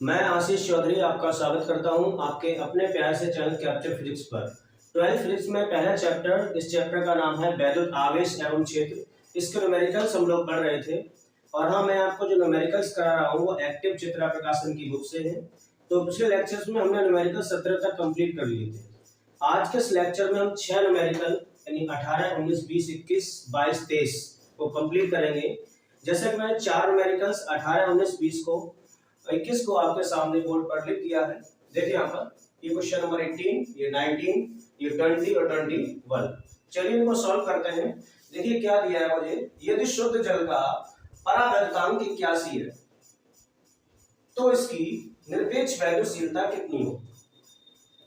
मैं आशीष चौधरी आपका स्वागत करता हूं आपके अपने प्यार से चैनल कैप्चर फिजिक्स पर। 12th फिजिक्स में पहला चैप्टर, इस चैप्टर का नाम है वैद्युत आवेश एवं क्षेत्र। इसके न्यूमेरिकल्स हम लोग पढ़ रहे थे और हाँ, मैं आपको जो न्यूमेरिकल्स करा रहा हूँ वो एक्टिव चित्रा प्रकाशन की बुक से है। तो पिछले लेक्चर्स में हमने न्यूमेरिकल 17 तक कंप्लीट कर लिए थे। आज के इस लेक्चर में हम 6 न्यूमेरिकल यानी 18, 19, 20, 21, 22, 23 को कंप्लीट करेंगे। जैसे कि मैंने 4 न्यूमेरिकल्स 18, 19, 20 को 21 को आपके सामने बोर्ड पर लिख दिया है। देखिए यहाँ पर ये क्वेश्चन नंबर 18, ये 19, ये 20 और 21। चलिए इनको सॉल्व करते हैं। देखिए क्या दिया है मुझे, यदि शुद्ध जल का परावैद्युतांक 81 है तो इसकी निरपेक्ष वैद्युशीलता कितनी हो।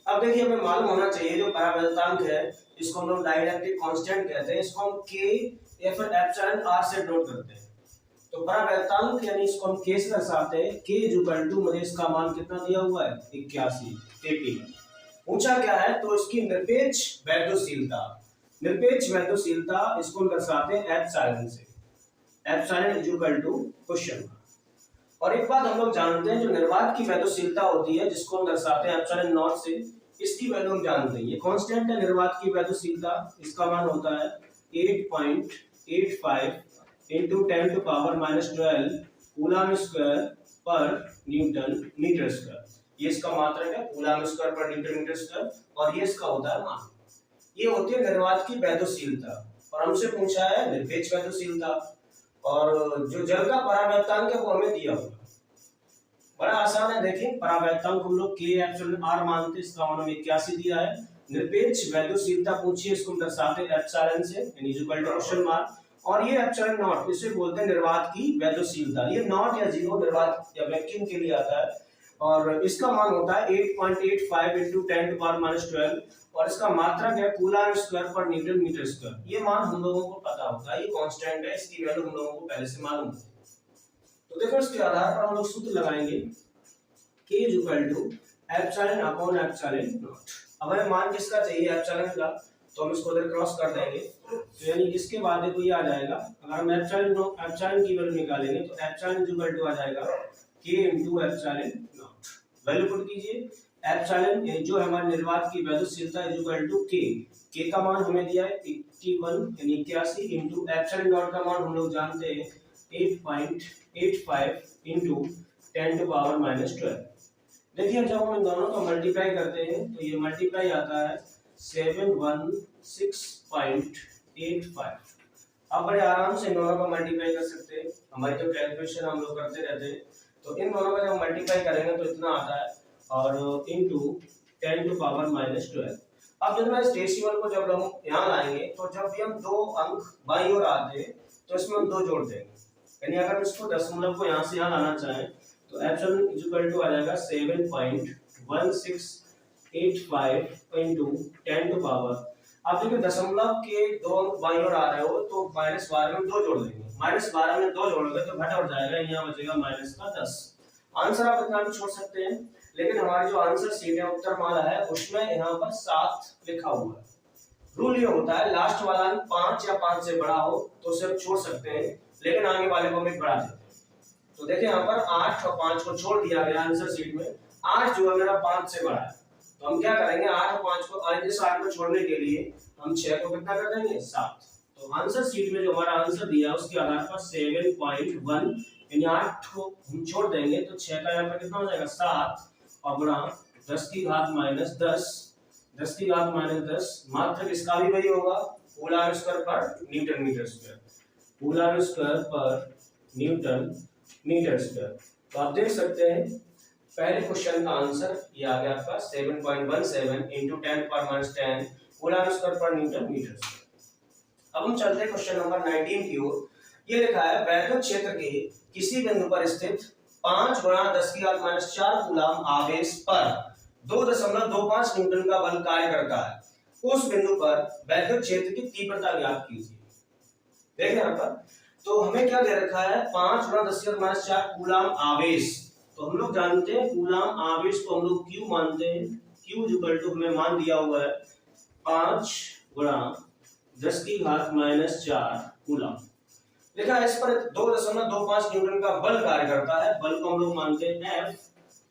अब देखिए हमें मालूम होना चाहिए जो परावैद्युतांक है इसको हम लोग डाइलेक्ट्रिक कांस्टेंट कहते हैं। इसको हम K या फिर एप्सिलॉन R से नोट करते हैं। तो परावैद्युतांक यानी इसको हम K से दर्शाते हैं। K इक्वल टू मुझे इसका मान कितना दिया हुआ है 81 ऊंचा क्या है तो इसकी निरपेक्ष वैद्युशीलता। निरपेक्ष वैद्युशीलता इसको हम दर्शाते हैं एप्सिलॉन से। Epsilon equal to question mark. और एक बात हम लोग जानते हैं जो निर्वात की वैद्युशीलता होती है जिसको हम दर्शाते हैं एप्सिलॉन नॉट से, इसकी वैल्यू हम जानते हैं। ये कांस्टेंट है निर्वात की वैद्युशीलता, इसका मान होता है 8.85 into 10 to power minus 12 coulomb square per newton metre square. ये इसका मात्रक है coulomb square per newton metre square और ये इसका होता है मान। ये होती है निर्वात की वैद्युशीलता और हमसे पूछा है निरपेक्ष वैद्युशीलता। और जो जल का परावैद्युतांक है वो हमें दिया हुआ है, बड़ा आसान है। देखिए परावैद्युतांक हम लोग K एप्सिलॉन R मानते हैं, इसका मान हमें 81 दिया है। निरपेक्ष वैद्युशीलता पूछिए इसको हम दर्शाते हैं एप्सिलॉन से यानी इक्वल टू क्वेश्चन मार्क। और ये एप्सिलॉन नॉट इसे बोलते हैं निर्वात की वैद्युशीलता। ये नॉट या जीरो निर्वात या वैक्यूम के लिए आता है और इसका मान होता है 8.85 into 10 to power minus 12 और इसका मात्रक है coulomb square per newton metre square. ये मान हम लोगों को पता होता है, ये कांस्टेंट है, इसकी वैल्यू हम लोगों को पहले से मालूम है। तो देखो इसके आधार पर हम लोग सूत्र लगाएंगे K equal to epsilon upon epsilon naught. अब हमें मान किसका चाहिए एप्सिलॉन का, तो हम इसको इधर क्रॉस कर देंगे तो यानी इसके बाद देखो ये आ जाएगा। अगर हम एप्सिलॉन की वैल्यू निकालेंगे तो एप्सिलॉन इक्वल टू आ जाएगा K into epsilon not. Value put कीजिए, एप्सिलॉन जो हमारी निर्वात की वैद्युशीलता इक्वल टू K का मान हमें दिया है 81 यानी 81 into एप्सिलॉन नॉट का मान हम लोग जानते हैं 8.85 into 10 to power minus 12। देखिए जब हम इन दोनों को मल्टीप्लाई करते हैं तो ये मल्टीप्लाई आता है 716.85। अब बड़े आराम से इन दोनों का मल्टीप्लाई कर सकते हैं, हमारी जो कैलकुलेशन हम लोग करते रहते हैं। तो इन दोनों का जब मल्टीप्लाई करेंगे तो इतना आता है और इनटू 10 to power minus 12। अब जब मैं इस डेसिमल को जब हम यहाँ लाएंगे तो जब भी हम दो अंक बाईं ओर आते हैं तो इसमें हम 2 जोड़ देंगे। यानी अगर इसको दशमलव को यहाँ से यहाँ लाना चाहें तो एप्सिलॉन इक्वल टू आ जाएगा 7.1685 into 10 to power। आप देखिए दशमलव के 2 अंक बाईं ओर आ रहे हो तो -12 में 2 जोड़ देंगे, -12 में 2 जोड़ोगे तो घटा उड़ जाएगा, यहाँ बचेगा -10। आंसर आप इतना भी छोड़ सकते हैं, लेकिन हमारी जो आंसर शीट है उत्तरमाला है उसमें यहाँ पर 7 लिखा हुआ है। रूल ये होता है लास्ट वाला अंक 5 या 5 से बड़ा हो तो उसे हम छोड़ सकते हैं, लेकिन आगे वाले को हम बढ़ा देते हैं। तो देखिए यहाँ पर 8 और 5 को छोड़ दिया गया आंसर शीट में। 8 जो है मेरा 5 से बड़ा है तो हम क्या करेंगे 8 और 5 को इस 8 को छोड़ने के लिए हम 6 को कितना कर देंगे 7। तो आंसर शीट में जो हमारा आंसर दिया उसके आधार पर 7.1 यानी 8 को हम छोड़ देंगे तो 6 का यहाँ पर कितना हो जाएगा 7 और गुणा 10 की घात माइनस 10, 10 की घात माइनस 10। मात्रक इसका भी वही होगा coulomb square per newton metre square, coulomb square per newton metre square. तो आप देख सकते हैं पहले क्वेश्चन का आंसर ये आ गया आपका 7.17 into 10 power minus 10 coulomb square per newton metre square. अब हम चलते हैं क्वेश्चन नंबर 19 की ओर। ये लिखा है वैद्युत क्षेत्र के किसी बिंदु पर स्थित 5 गुणा 10 की घात माइनस 4 कूलम आवेश पर 2.25 न्यूटन का बल कार्य करता है। उस बिंदु पर वैद्युत क्षेत्र की तीव्रता ज्ञात कीजिए। देखिए यहाँ पर तो हमें क्या दे रखा है 5 गुणा 10 की घात माइनस 4 कूलम आवेश। तो हम लोग जानते हैं कूलम आवेश को हम लोग Q मानते हैं। Q इक्वल टू हमें मान दिया हुआ है 5 गुणा 10 की घात माइनस 4 कूलम। देखा इस पर 2.25 न्यूटन का बल कार्य करता है। बल को हम लोग मानते हैं F।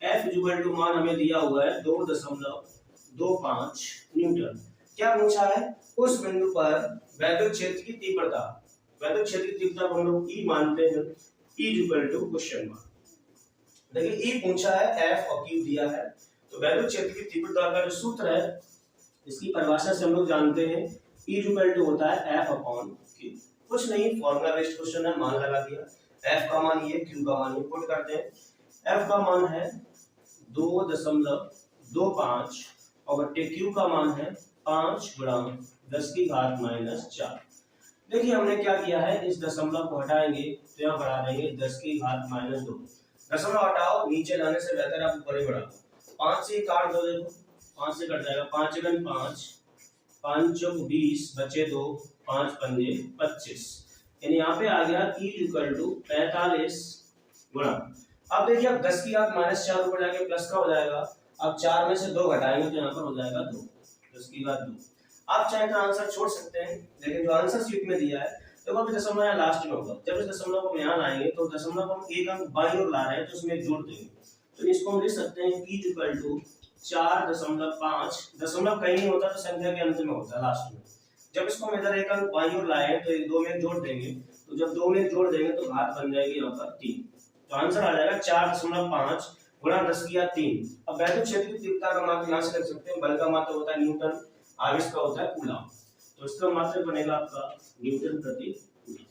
F इक्वल टू मान हमें दिया हुआ है 2.25 न्यूटन। क्या पूछा है? उस बिंदु पर वैद्युत क्षेत्र की तीव्रता, वैद्युत क्षेत्र की तीव्रता को हम लोग E मानते हैं, E equal to question mark. देखिए E पूछा है, F और Q दिया है, तो वैद्युत क्षेत्र की तीव्रता का जो सूत्र है इसकी परिभाषा से हम लोग जानते हैं E इक्वल टू होता है F अपॉन Q। कुछ नहीं, फॉर्मूला बेस्ड क्वेश्चन है, मान लगा दिया। F का मान ये, Q का मान ये, पुट करते हैं। F का मान है 2.25 और बट्टे Q का मान है 5 गुणा 10 की घात माइनस 4। देखिए हमने क्या किया है, इस दशमलव को हटाएंगे तो यहाँ बढ़ा देंगे 10 की घात माइनस 2। दशमलव हटाओ, नीचे जाने से बेहतर आप ऊपर ही बढ़ाओ। 5 से काट दो, देखो 5 से कट जाएगा, 5 गुना 5, 5 चौक 20 बचे 2, 5 पंजे 25, यानी यहाँ पे आ गया E इक्वल टू 45 गुणा। अब देखिए अब 10 की घात माइनस 4 ऊपर जाके प्लस का हो जाएगा, अब 4 में से 2 घटाएंगे तो यहाँ पर हो जाएगा 2, 10 की घात 2। आप चाहे तो आंसर छोड़ सकते हैं, लेकिन जो आंसर शीट में दिया है तो वो दशमलव यहाँ लास्ट में होगा। जब इस दशमलव को यहाँ लाएंगे तो दशमलव हम एक अंक बाईं ओर ला रहे हैं तो उसमें जोड़ देंगे, तो इसको हम लिख सकते हैं E इक्वल टू 4.5। दशमलव कहीं नहीं होता तो संख्या के अंत में होता है, लास्ट में। जब इसको हम इधर एक अंक बाईं ओर लाए तो एक 2 में जोड़ देंगे, तो जब 2 में जोड़ देंगे तो घात बन जाएगी यहाँ पर 3, तो आंसर आ जाएगा 4.5 गुणा 10 की घात 3। अब वैद्युत क्षेत्र की तीव्रता का माप यहाँ से कर सकते हैं, बल का माप होता है न्यूटन, आवेश का होता है कूलम, तो इसका मात्रक बनेगा आपका न्यूटन प्रति कूलम।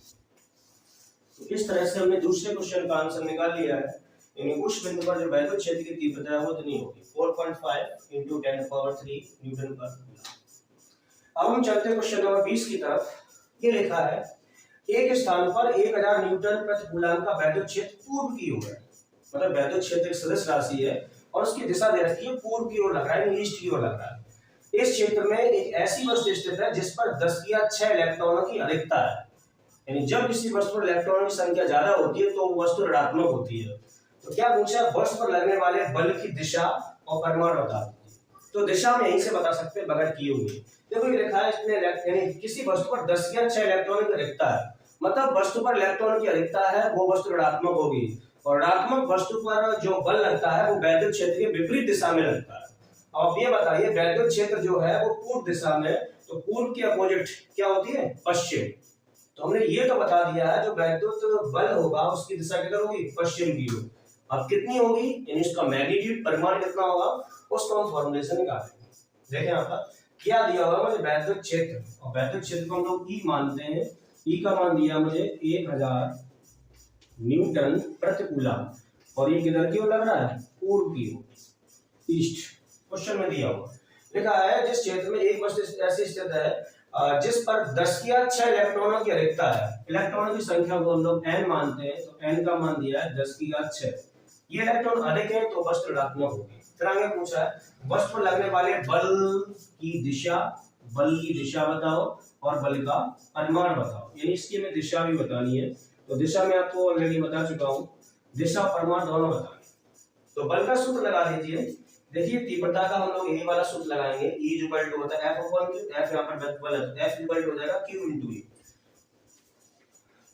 तो इस तरह से हमने दूसरे क्वेश्चन का आंसर निकाल लिया है, यानी उस बिंदु पर जो वैद्युत क्षेत्र की तीव्रता है वो इतनी होगी 4.5 × 10⁻³ न्यूटन पर कूलम। अब हम चलते हैं क्वेश्चन नंबर 20 की तरफ। ये लिखा है, एक स्थान पर 1000 न्यूटन प्रति कूलम का वैद्युत क्षेत्र पूर्व की ओर है, मतलब वैद्युत क्षेत्र एक सदिश राशि है और उसकी दिशा दे रखी है पूर्व की ओर लग रहा है, ईस्ट की ओर लग रहा है। इस क्षेत्र में एक ऐसी वस्तु स्थित है जिस पर 10 की घात 6 इलेक्ट्रॉनों की अधिकता है, यानी जब किसी वस्तु पर इलेक्ट्रॉनों की संख्या ज्यादा होती है तो वो वस्तु ऋणात्मक होती है। तो क्या पूछा, वस्तु पर लगने वाले बल की दिशा और परिमाण बता दीजिए। तो दिशा में यहीं से बता सकते हैं बगैर किए हुए। देखो ये लिखा है इसमें, यानी किसी वस्तु पर 10 की घात 6 इलेक्ट्रॉनों की अधिकता है, मतलब वस्तु पर इलेक्ट्रॉनों की अधिकता है वो वस्तु ऋणात्मक होगी, और ऋणात्मक वस्तु पर जो बल लगता है वो वैद्युत क्षेत्र के विपरीत दिशा में लगता है। अब ये बताइए वैद्युत क्षेत्र जो है वो पूर्व दिशा में, तो पूर्व की अपोजिट क्या होती है, पश्चिम। तो हमने ये तो बता दिया है जो वैद्युत बल होगा उसकी दिशा किधर होगी, पश्चिम की ओर। अब कितनी होगी, यानी इसका मैग्नीट्यूड परिमाण कितना होगा, उसको हम फॉर्मूले से निकालेंगे। देखें यहाँ पर क्या दिया हुआ है, वैद्युत क्षेत्र, और वैद्युत क्षेत्र को हम लोग E मानते हैं। E का मान दिया मुझे 1000 न्यूटन प्रति कूलम, और ये किधर की ओर लग रहा है, पूर्व की ओर, ईस्ट। क्वेश्चन में दिया हुआ लिखा है, जिस क्षेत्र में एक वस्तु ऐसी स्थित है जिस पर 10 की घात 6 इलेक्ट्रॉनों की अधिकता है, इलेक्ट्रॉनों की संख्या को हम लोग n मानते हैं, तो n का मान दिया है 10 की घात 6। ये इलेक्ट्रॉन अधिक है तो वस्तु ऋणात्मक होगी। फिर आगे पूछा है वस्तु पर लगने वाले बल की दिशा बताओ और बल का परिमाण बताओ, यानी इसकी हमें दिशा भी बतानी है। तो दिशा में आपको ऑलरेडी बता चुका हूँ, दिशा और परिमाण दोनों बताने। तो बल का सूत्र लगा दीजिए। देखिए तीव्रता का हम लोग यही वाला सूत्र लगाएंगे, E इक्वल टू होता है F अपॉन Q, F यहाँ पर बल है, F इक्वल टू हो जाएगा Q into E,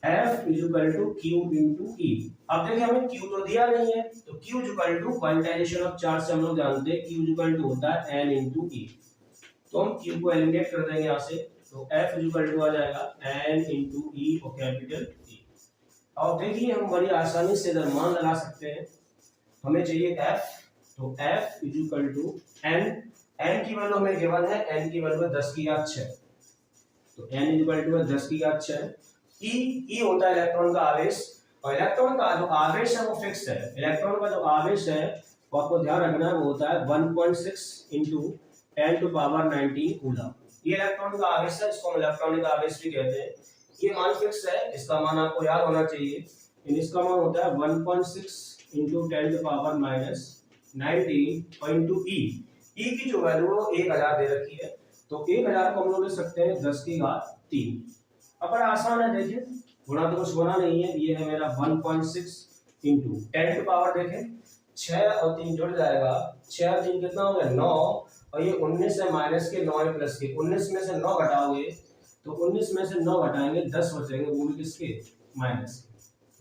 F equal to Q into E। अब देखिए हमें Q तो दिया नहीं है, तो Q equal to quantisation of charge से हम लोग जानते हैं Q इक्वल टू होता है N इंटू E, तो हम Q को एलिमिनेट कर देंगे यहाँ से, तो F इक्वल टू आ जाएगा N इंटू E और कैपिटल E। अब देखिए हम बड़ी आसानी से इधर मान लगा सकते हैं, हमें चाहिए F, तो F equal to N, N की वैल्यू हमें गिवन है, N की वैल्यू है 10 की घात 6, तो N इक्वल टू है 10 की घात 6। E होता है इलेक्ट्रॉन का आवेश, और इलेक्ट्रॉन का जो आवेश है वो फिक्स है। इलेक्ट्रॉन का जो आवेश है वो आपको ध्यान रखना है, वो होता है 1.6 × 10⁻19 कूलम। ये इलेक्ट्रॉन का आवेश है, इसको हम इलेक्ट्रॉनिक आवेश भी कहते हैं। ये मान फिक्स है, इसका मान आपको याद होना चाहिए। इसका मान होता है 1.6 × 10⁻19 E। E की जो वैल्यू है 1000 दे रखी है, तो 1000 को हम लोग लिख सकते हैं 10 की घात 3। अब बड़ा आसान है, देखिए गुणा तो कुछ होना नहीं है, ये है मेरा 1.6 × 10⁻, देखें 6 और 3 जुड़ जाएगा, 6 और 3 कितना हो गया 9, और ये 19 है माइनस के 9 है प्लस के, 19 में से 9 घटाओगे तो 19 में से 9 घटाएंगे 10 बचेंगे, वो भी किसके, माइनस के।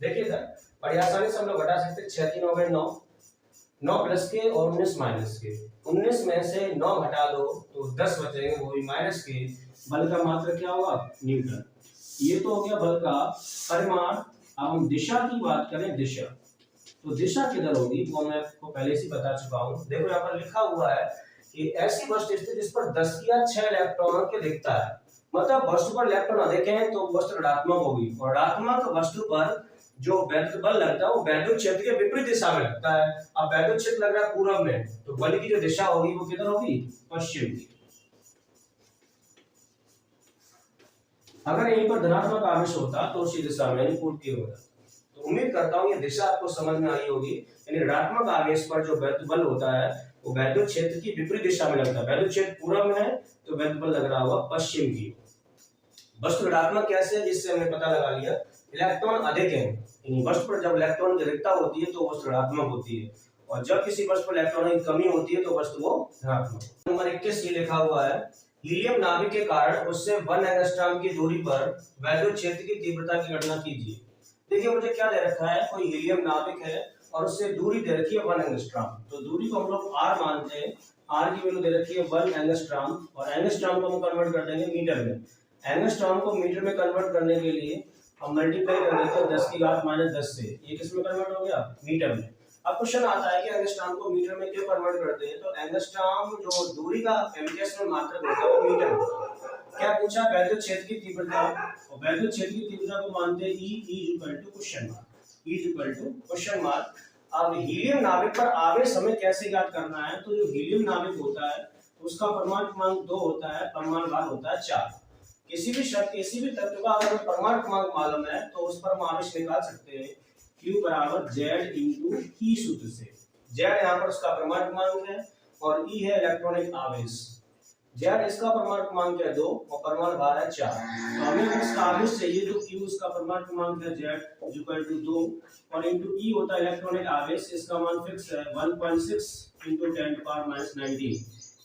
देखिए सर बड़ी आसानी से हम लोग घटा सकते हैं, 6 3 हो गए 9, 9 प्लस के और 19 माइनस के। 19 में से 9 घटा दो तो 10 बचेंगे, वो भी माइनस के। बल का मात्रक क्या होगा? न्यूटन। ये तो हो गया बल का परिमाण। अब हम दिशा की बात करें, दिशा, तो दिशा किधर होगी वो मैं आपको पहले से बता चुका हूँ। देखो यहाँ पर लिखा हुआ है कि ऐसी वस्तु स्थित जिस पर 10 या 6 इलेक्ट्रॉनों के दिखता है, मतलब वस्तु पर इलेक्ट्रॉन अधिक है तो वस्तु ऋणात्मक होगी, और ऋणात्मक वस्तु पर जो वैद्युत बल लगता है वो वैद्युत क्षेत्र के विपरीत दिशा में लगता है। अब वैद्युत क्षेत्र लग रहा है पूरब में, तो बल की जो दिशा होगी वो किधर होगी? पश्चिम की। अगर यहीं पर धनात्मक आवेश होता तो उसी दिशा में पूर्ति होता। तो उम्मीद करता हूँ ये दिशा आपको समझ में आई होगी। यानी ऋणात्मक आवेश पर जो वैद्युत बल होता है वो वैद्युत क्षेत्र की विपरीत दिशा में लगता है। वैद्युत क्षेत्र पूरब में है तो वैद्युत बल लग रहा होगा पश्चिम की। वस्तु ऋणात्मक कैसे है, जिससे हमने पता लगा लिया इलेक्ट्रॉन अधिक है। वस्तु पर जब इलेक्ट्रॉन की अधिकता होती है तो वस्तु ऋणात्मक होती है, और जब किसी वस्तु पर इलेक्ट्रॉन की कमी होती है तो वस्तु वो धनात्मक। नंबर 21 ये लिखा हुआ है, हीलियम नाभिक के कारण उससे 1 एंगस्ट्रॉम की दूरी पर वैद्युत क्षेत्र की तीव्रता की गणना कीजिए। देखिए मुझे क्या दे रखा है, कोई हीलियम नाभिक है और उससे दूरी दे रखी है 1 एंगस्ट्रॉम। तो दूरी को हम लोग r मानते हैं, r की वैल्यू दे रखी है 1 एंगस्ट्रॉम, और एंगस्ट्रॉम को हम कन्वर्ट कर देंगे मीटर में। एंगस्ट्रॉम को मीटर में कन्वर्ट करने के लिए हम मल्टीप्लाई कर देते हैं 10 की घात -10 से। ये किस में कन्वर्ट हो गया? मीटर में। अब क्वेश्चन आता है कि एंगस्ट्रॉम को मीटर में क्यों कन्वर्ट करते हैं, तो एंगस्ट्रॉम जो दूरी का एम्पियर्स में मात्रक होता है वो मीटर में। क्या पूछा? वैद्युत क्षेत्र की तीव्रता, और वैद्युत क्षेत्र की तीव्रता को मानते हैं E = क्वेश्चन मार्क। अब हीलियम नाभिक पर आवेश हमें कैसे ज्ञात करना है, तो जो हीलियम नाभिक होता है उसका परमाणु क्रमांक 2 होता है, परमाणु भार होता है 4। किसी भी शब्द, किसी भी तत्व का अगर परमाणु क्रमांक मालूम है तो उस पर हम आवेश निकाल सकते हैं। Q = Z × E सूत्र से। Z यहाँ पर उसका परमाणु क्रमांक है और E है इलेक्ट्रॉनिक आवेश। Z इसका परमाणु क्रमांक है 2 और परमाणु भार है 4। तो हमें इसका आवेश चाहिए, तो Q उसका परमाणु क्रमांक है Z = 2 और इंटू E होता है इलेक्ट्रॉनिक आवेश। इसका मान फिक्स है 1.6 × 10⁻19।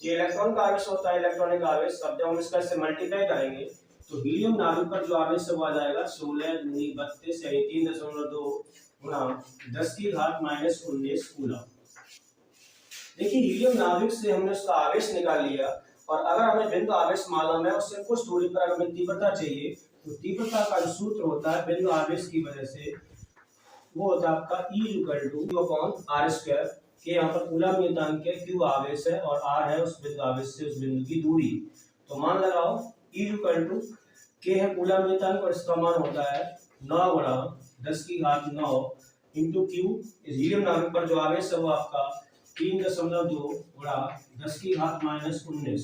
ये इलेक्ट्रॉन का आवेश होता है, इलेक्ट्रॉनिक आवेश। अब जब हम इसका इससे मल्टीप्लाई करेंगे तो हीलियम नाभिक पर जो आवेश है वो आ जाएगा 16 दूनी 32 यानी 3.2 गुणा 10 की घात -19 कूलम। देखिए हीलियम नाभिक से हमने उसका आवेश निकाल लिया, और अगर हमें बिंदु आवेश मालूम है उससे कुछ दूरी पर अगर हमें तीव्रता चाहिए तो तीव्रता का जो सूत्र होता है बिंदु आवेश की वजह से वो होता है आपका E = Q/r²। के यहाँ पर कूलम नियतांक है, Q आवेश है और R है उस बिंदु आवेश से उस बिंदु की दूरी। तो मान लगाओ E = K है कूलम नियतांक और इसका मान होता है 9 × 10 की घात 9 इंटू Q। इस हीलियम नाभिक पर जो आवेश है वो आपका 3.2 × 10 की घात -19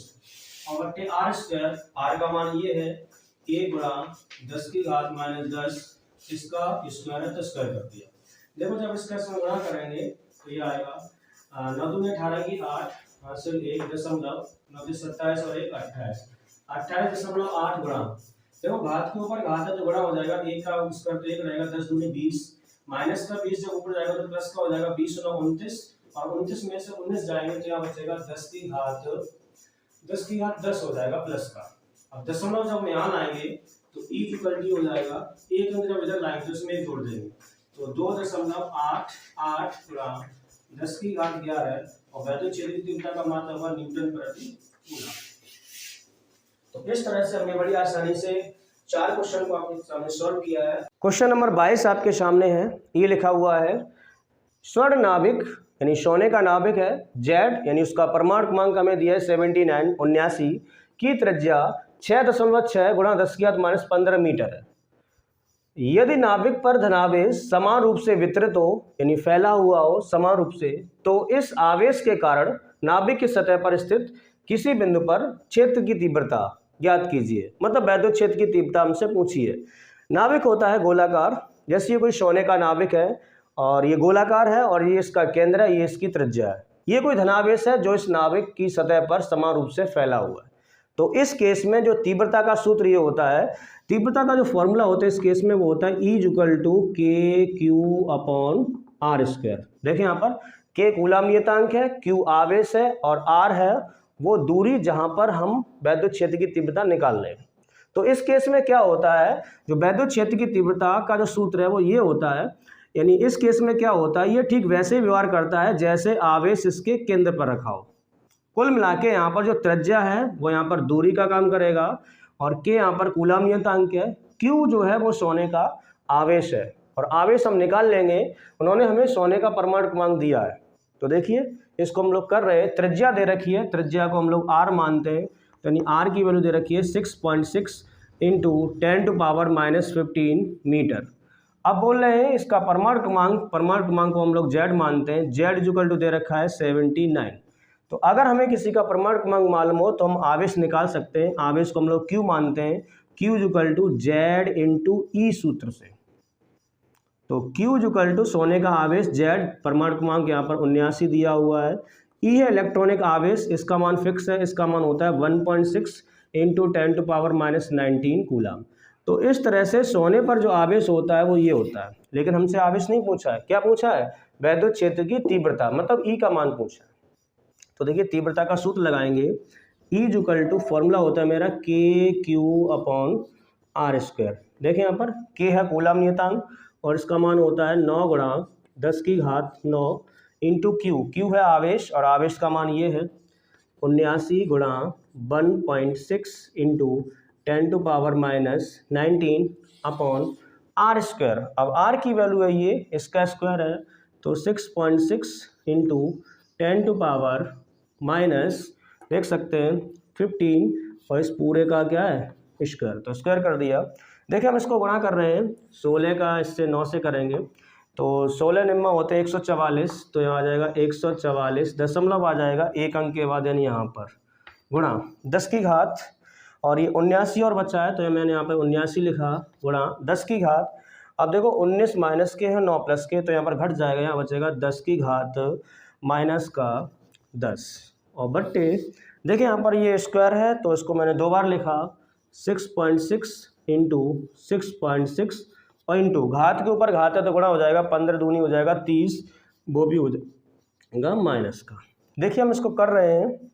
और बट्टे r²। R का मान ये है 1 × 10 की घात -10, इसका स्क्वायर है तो स्क्वायर कर दिया। देखो जब इसका गुणा करेंगे तो ये आएगा 9 दूनी 18 की 8 हासिल 1.9 27 और 1 28 28.8 गुणा। देखो घात के ऊपर घात है तो गुणा हो जाएगा, 1 का स्क्वायर तो 1 रहेगा, 10 दूनी 20, माइनस का 20 जब ऊपर जाएगा तो प्लस का हो जाएगा 20 और 29, और 29 में से 19 जाएंगे तो यहाँ बचेगा 10 की घात 10 हो जाएगा प्लस का। अब दशमलव जब यहाँ लाएंगे तो E = हो जाएगा, एक अंक जब इधर लाएंगे तो इसमें 1 जोड़ देंगे तो 2.88 गुणा 10 की घात 11 और वैद्युत क्षेत्र की तीव्रता का मात्रक होगा न्यूटन प्रति कूलम। तो इस तरह से हमने बड़ी आसानी से 4 क्वेश्चन को आपके सामने सॉल्व किया है। क्वेश्चन नंबर 22 आपके सामने है, ये लिखा हुआ है स्वर्ण नाभिक यानी सोने का नाभिक है Z यानी उसका परमाणु क्रमांक हमें दिया है 79 की त्रिज्या 6.6 गुणा 10 की घात -15 मीटर है। यदि नाभिक पर धनावेश समान रूप से वितरित हो यानी फैला हुआ हो समान रूप से, तो इस आवेश के कारण नाभिक की सतह पर स्थित किसी बिंदु पर क्षेत्र की तीव्रता ज्ञात कीजिए। मतलब वैद्युत क्षेत्र की तीव्रता हमसे पूछी है। नाभिक होता है गोलाकार, जैसे ये कोई सोने का नाभिक है और ये गोलाकार है और ये इसका केंद्र है, ये इसकी त्रिज्या है। ये कोई धनावेश है जो इस नाभिक की सतह पर समान रूप से फैला हुआ है। तो इस केस में जो तीव्रता का सूत्र ये होता है, तीव्रता का जो फॉर्मूला होता है इस केस में वो होता है E = KQ/r²। देखें यहाँ पर K कूलम नियतांक है, Q आवेश है और R है वो दूरी जहां पर हम वैद्युत क्षेत्र की तीव्रता निकाल रहे हैं। तो इस केस में क्या होता है, जो वैद्युत क्षेत्र की तीव्रता का जो सूत्र है वो ये होता है यानी इस केस में क्या होता है, ये ठीक वैसे ही व्यवहार करता है जैसे आवेश इसके केंद्र पर रखा हो। कुल मिला के यहाँ पर जो त्रिज्या है वो यहाँ पर दूरी का काम करेगा और के यहाँ पर कूलम नियतांक है, क्यू जो है वो सोने का आवेश है और आवेश हम निकाल लेंगे। उन्होंने हमें सोने का परमाणु क्रमांक दिया है, तो देखिए इसको हम लोग कर रहे हैं। त्रिज्या दे रखी है, त्रिज्या को हम लोग आर मानते हैं, यानी आर की वैल्यू दे रखी है 6.6 इंटू 10⁻⁻15 मीटर। अब बोल रहे हैं इसका परमाणु क्रमांक को हम लोग जेड मानते हैं, जेड इक्वल टू दे रखा है 79। तो अगर हमें किसी का परमाणु क्रमांक मालूम हो तो हम आवेश निकाल सकते हैं। आवेश को हम लोग क्यू मानते हैं, Q equal to Z into E सूत्र से। तो क्यू इक्वल टू सोने का आवेश, जेड परमाणु क्रमांक यहाँ पर 79 दिया हुआ है, ई है इलेक्ट्रॉनिक आवेश, इसका मान फिक्स है, इसका मान होता है 1.6 इंटू 10⁻⁻19 कूलम। तो इस तरह से सोने पर जो आवेश होता है वो ये होता है। लेकिन हमसे आवेश नहीं पूछा है, क्या पूछा है, वैद्युत क्षेत्र की तीव्रता, मतलब ई का मान पूछा है। तो देखिए तीव्रता का सूत्र लगाएंगे, ई इक्वल टू फॉर्मूला होता है मेरा के क्यू अपॉन आर स्क्वायर। देखिए यहाँ पर के है कूलम नियतांक और इसका मान होता है 9 × 10⁻9 इंटू क्यू, क्यू है आवेश और आवेश का मान ये है 79 × 1.6 इंटू 10⁻⁻19 अपॉन आर स्क्वायर। अब आर की वैल्यू है ये, इसका स्क्वायर है, तो 6.6 इंटू 10⁻⁻, देख सकते हैं 15 और इस पूरे का क्या है स्क्वायर, तो स्क्वायर कर दिया। देखिए हम इसको गुणा कर रहे हैं, 16 का इससे 9 से करेंगे तो 16 निम्मा होते हैं 144, तो यहाँ आ जाएगा 144 दशमलव आ जाएगा एक अंक के बाद, यानी यहाँ पर गुणा 10 की घात और ये 79 और बचा है तो ये मैंने यहाँ पर 79 लिखा गुणा 10 की घात। अब देखो 19 माइनस के है 9 प्लस के, तो यहाँ पर घट जाएगा, यहाँ बचेगा 10 की घात माइनस का 10 और बट्टे। देखिए यहाँ पर ये स्क्वायर है तो इसको मैंने 2 बार लिखा, 6.6 इंटू 6.6 और इंटू घात के ऊपर घात है तो गुणा हो जाएगा, 15 दूनी हो जाएगा 30, वो भी हो जाएगा माइनस का। देखिए हम इसको कर रहे हैं,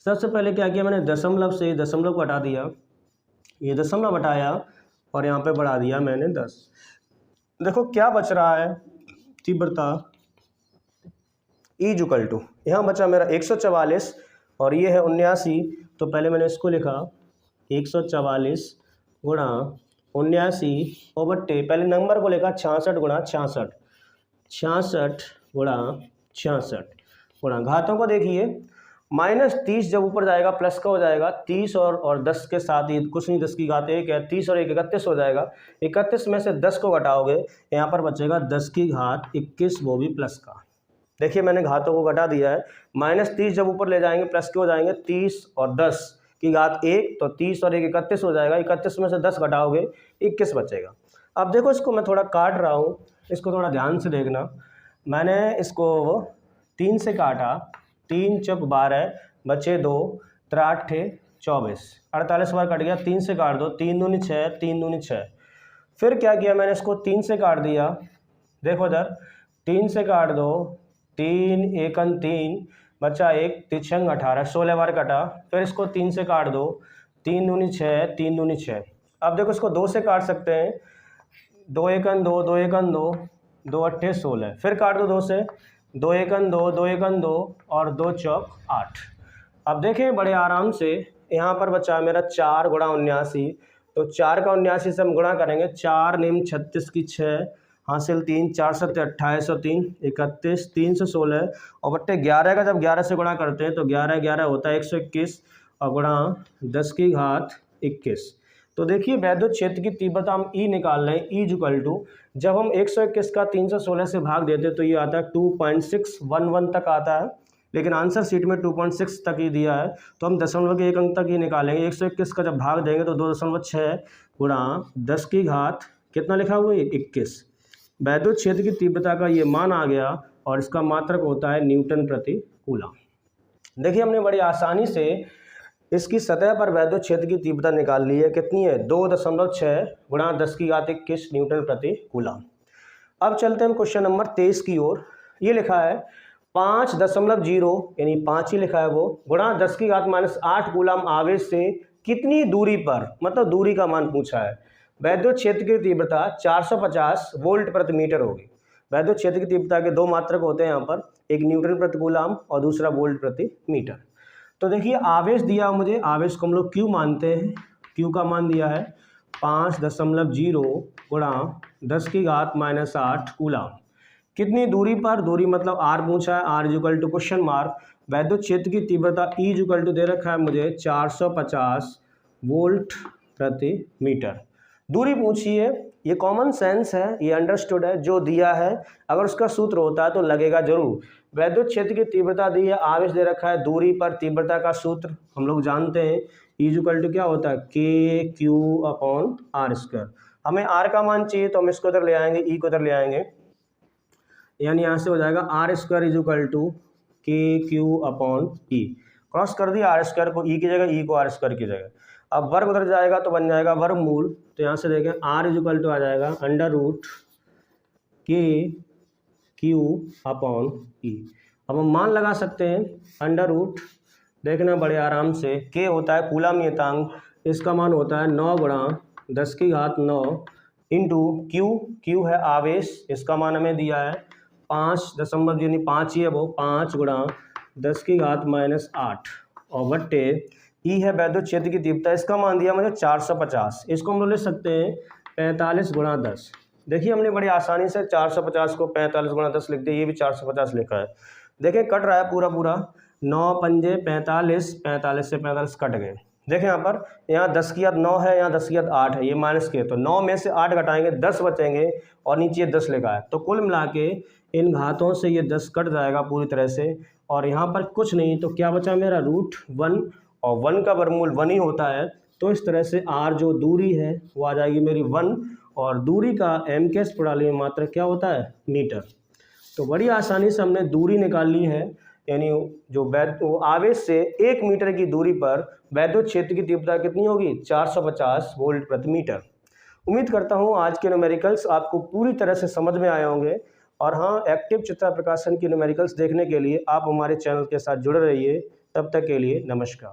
सबसे पहले क्या किया मैंने, दशमलव से दशमलव को हटा दिया, ये दशमलव हटाया और यहाँ पे बढ़ा दिया मैंने 10। देखो क्या बच रहा है, तीव्रता ई इक्वल टू, यहाँ बचा मेरा 144 और ये है 79, तो पहले मैंने इसको लिखा 144 गुणा 79 और बट्टे, पहले नंबर को लिखा 66 गुणा 66, 66 गुणा 66 गुणा घातों को देखिए, -30 जब ऊपर जाएगा प्लस का हो जाएगा, 30 और 10 के साथ ही कुछ नहीं, 10 की घात 1 है, 30 और 1 31 हो जाएगा, 31 में से 10 को घटाओगे यहाँ पर बचेगा 10 की घात 21, वो भी प्लस का। देखिए मैंने घातों को घटा दिया है, -30 जब ऊपर ले जाएंगे प्लस के हो जाएंगे, 30 और 10 की घात 1, तो 30 और 1 31 हो जाएगा, 31 में से 10 घटाओगे 21 बचेगा। अब देखो इसको मैं थोड़ा काट रहा हूँ, इसको थोड़ा ध्यान से देखना। मैंने इसको 3 से काटा, 3 चौक 12 बचे 2, 3 24, 48 बार कट गया, 3 से काट दो, 3 दूनी 6, 3 दूनी 6। फिर क्या किया मैंने, इसको 3 से काट दिया, देखो इधर 3 से काट दो, 3 1 3 बचा 1, 3 18, 16 बार कटा। फिर इसको 3 से काट दो, 3 दूनी 6, 3 दूनी 6। अब देखो इसको 2 से काट सकते हैं, 2 1 2, 2 1 2, 2 8 16। फिर काट दो 2 से, 2 1 2, 2 1 2 और 2 चौक 8। अब देखें बड़े आराम से, यहाँ पर बचा मेरा 4 गुणा 79, तो 4 का 79 से हम गुणा करेंगे, 4 निम 36 की 6 हासिल 3, 4 7 28 और 3 31, 3 से 16 और बट्टे 11 का जब 11 से गुणा करते हैं तो 11 11 होता है 121 और गुणा 10 की घात 21। तो देखिए वैद्युत क्षेत्र की तीव्रता हम ई निकाल रहे हैं, ई इक्वल टू, जब हम 121 का 316 से भाग देते हैं तो ये आता है 2.611 तक आता है, लेकिन आंसर शीट में 2.6 तक ही दिया है, तो हम दशमलव के 1 अंक तक ही निकालेंगे। 121 का जब भाग देंगे तो 2.6 गुणा 10 की घात कितना लिखा हुआ है 21। वैद्युत क्षेत्र की तीव्रता का ये मान आ गया और इसका मात्रक होता है न्यूटन प्रति कूलम। देखिए हमने बड़ी आसानी से इसकी सतह पर वैद्युत क्षेत्र की तीव्रता निकाल ली है, कितनी है 2.6 गुणा 10 की घात 21 न्यूटन प्रति कूलम। अब चलते हैं क्वेश्चन नंबर 23 की ओर। ये लिखा है 5.0 यानी 5 ही लिखा है वो, गुणा 10 की घात -8 कूलम आवेश से कितनी दूरी पर, मतलब दूरी का मान पूछा है, वैद्युत क्षेत्र की तीव्रता 450 वोल्ट प्रति मीटर होगी। वैद्युत क्षेत्र की तीव्रता के दो मात्रक होते हैं यहाँ पर, एक न्यूटन प्रति कूलम और दूसरा वोल्ट प्रति मीटर। तो देखिए आवेश दिया मुझे, आवेश को हम लोग Q मानते हैं। Q का मान दिया है 5.0 गुणा 10⁻⁻8 कूलम। कितनी दूरी पर, दूरी मतलब R पूछा है, R equal to question mark, वैद्युत क्षेत्र की तीव्रता E इक्वल टू दे रखा है मुझे 450 वोल्ट प्रति मीटर। दूरी पूछी है, ये कॉमन सेंस है, ये अंडरस्टूड है, जो दिया है अगर उसका सूत्र होता है तो लगेगा जरूर। वैद्युत क्षेत्र की तीव्रता दी है, आवेश दे रखा है, दूरी पर तीव्रता का सूत्र हम लोग जानते हैं, E इक्वल टू क्या होता है KQ/R²। हमें R का मान चाहिए तो हम इसको इधर ले आएंगे, E को इधर ले आएंगे, यानी यहाँ से हो जाएगा R² equal to KQ/E। Cross कर दिया R² को E की जगह, E को R² की जगह। अब वर्ग उधर जाएगा तो बन जाएगा वर्गमूल, तो यहाँ से देखें R इक्वल टू आ जाएगा √KQ/E। अब हम मान लगा सकते हैं अंडर रूट, देखना बड़े आराम से, K होता है कूलम नियतांक, इसका मान होता है 9 गुणा 10⁹ इंटू Q है आवेश, इसका मान हमें दिया है 5 ही है वो, 5 गुणा 10⁻⁸ और बट्टे E है वैद्युत क्षेत्र की तीव्रता, इसका मान दिया मुझे 450, इसको हम लोग लिख सकते हैं 45 गुणा 10। देखिए हमने बड़ी आसानी से 450 को 45 गुणा 10 लिख दिया, ये भी 450 लिखा है। देखिए कट रहा है पूरा पूरा, 9 पंजे 45, 45 से 45 कट गए। देखें यहाँ पर, यहाँ 10⁻9 है, यहाँ 10⁻8 है, ये माइनस के, तो 9 में से 8 घटाएंगे 10 बचेंगे और नीचे 10 लिखा है, तो कुल मिला के इन घातों से ये 10 कट जाएगा पूरी तरह से, और यहाँ पर कुछ नहीं, तो क्या बचा मेरा √1, और 1 का वर्गमूल 1 ही होता है, तो इस तरह से R जो दूरी है वो आ जाएगी मेरी 1, और दूरी का MKS प्रणाली में मात्रक क्या होता है, मीटर। तो बड़ी आसानी से हमने दूरी निकाल ली है, यानी जो आवेश से 1 मीटर की दूरी पर वैद्युत क्षेत्र की तीव्रता कितनी होगी, 450 वोल्ट प्रति मीटर। उम्मीद करता हूँ आज के न्यूमेरिकल्स आपको पूरी तरह से समझ में आए होंगे, और हाँ, एक्टिव चित्रा प्रकाशन की न्यूमेरिकल्स देखने के लिए आप हमारे चैनल के साथ जुड़े रहिए। तब तक के लिए नमस्कार।